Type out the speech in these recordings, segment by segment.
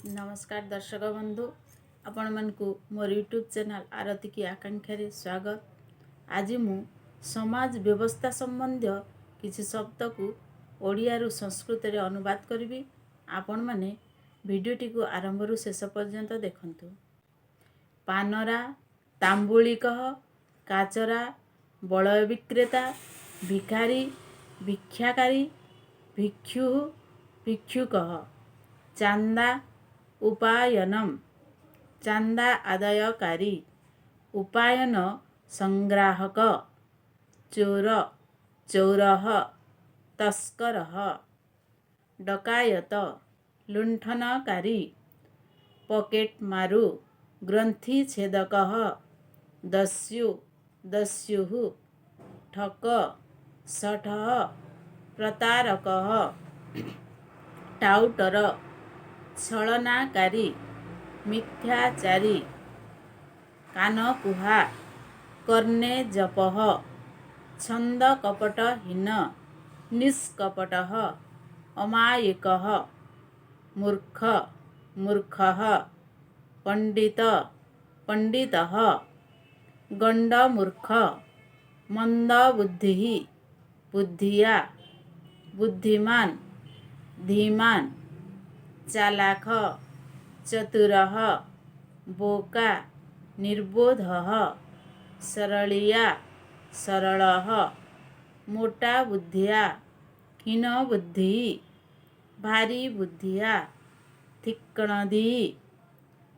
नमस्कार दर्शक बंधु आपण मानकु मोर यूट्यूब चैनल आरती की आकांक्षा रे स्वागत। आज मु समाज व्यवस्था संबंधी किसी शब्द को ओडिया रु संस्कृत रे अनुवाद करिवि। आपण माने वीडियोटी को आरंभ रु शेष पर्यंत देखंतु। पानरा, तांबुलिक, काचरा, बलय विक्रेता, भिखारी, भिक्षाकारी, भिक्षु, भिक्षुक, चांदा, उपायनम, चांदा आदायकारी, उपायन संग्राहक, चोर, चौरः, तस्करः, डकायत, लुंठनकारी, पॉकेट मारू, ग्रंथि छेदकः, दस्यु, दस्युः, ठक, सठः, प्रतारकः, टाउटर, छलनाकारी, मिथ्याचारी, कानकुहा, कर्णे जपः, छंद कपटहीन, निष्कपटः, अमायिकः, मूर्ख, मूर्खः, पंडित, पंडितः, गंडमूर्ख, मंदबुद्धिः, बुद्धिया, बुद्धिमान, धीमान, चालाक, चतुरः, बोका, निर्बोधः, सरलिया, सरलः, मोटा बुद्धिया, हीन बुद्धि, भारी बुद्धिया, थिक्कणदी,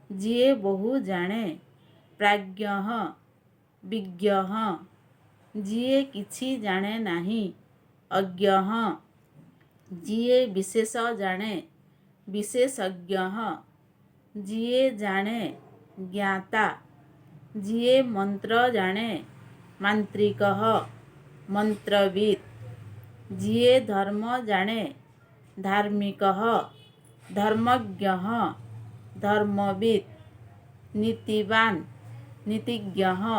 जिए बहु जाने, प्राज्ञः, विज्ञः, जिए किछि जाने नाही, अज्ञः, जिए विशेष जाने, विशेषज्ञः, जिए जाने, ज्ञाता, जिए मंत्र जाने, मांत्रिकः, मंत्रविद, जिए धर्म जाने, धार्मिकः, धर्मज्ञः, धर्मविद, नीतिवान, नीतिज्ञः,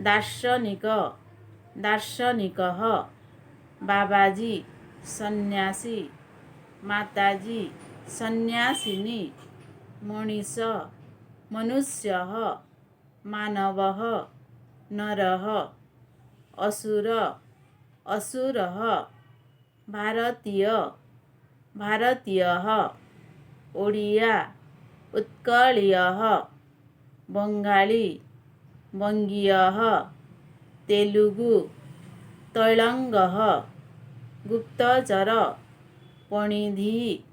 दार्शनिक, दार्शनिकः, बाबाजी, सन्यासी, माताजी, सन्यासिनी, मनीष, मनुष्यः, मानवः, नरः, असुर, असुरः, भारतीय, भारतीयः, ओडिया, उत्कलीयः, बंगाली, बंगीयः, तेलुगु, तैलंगः, गुप्तचर, पणिधि,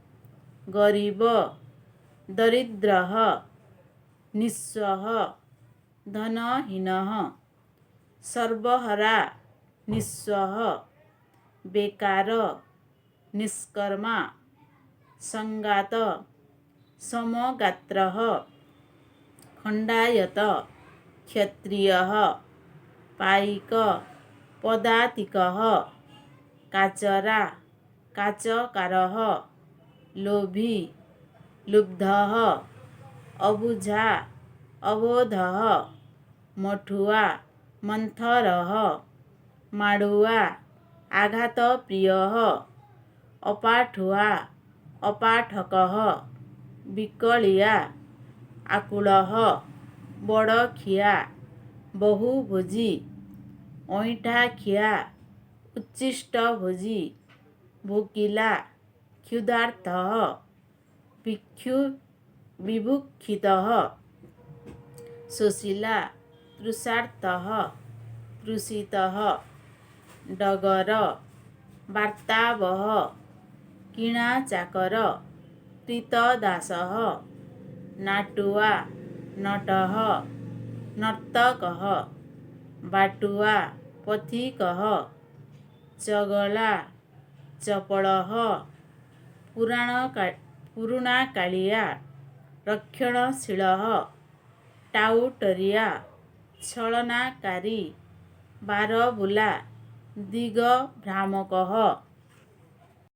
गरीब, दरिद्रः, निस्सह, धनहीनः, सर्वहरा, निस्सह, बेकार, निष्कर्मा, संगात, समगात्रः, खंडायत, क्षत्रियः, पाइक, पदातिकः, काचरा, काचकारः, लोभी, लुब्धः, अबुझा, अबोधः, मठुआ, मंथरः, माड़ुआ, आघातप्रियः, अपाठुआ, अपाठकः, विकलिया, आकुलः, बड़खिया, बहुभोजी, ऐठाखिया, उच्चिष्टभोजी, भोकिला, क्षुधार्थः, भिक्षु, विभुक्षितः, शोषिला, तृषार्तः, तृषितः, डगर, वार्तावह, किणा चाकर, कृतदासः, नाटुआ, नटः, नर्तकः, बाटुआ, पथिकः, चगला, चपलः, पुराणा कालिया, रक्षणशीलः, टाउटरिया, छलनाकारी, बारबुला, दिगभ्रामकः,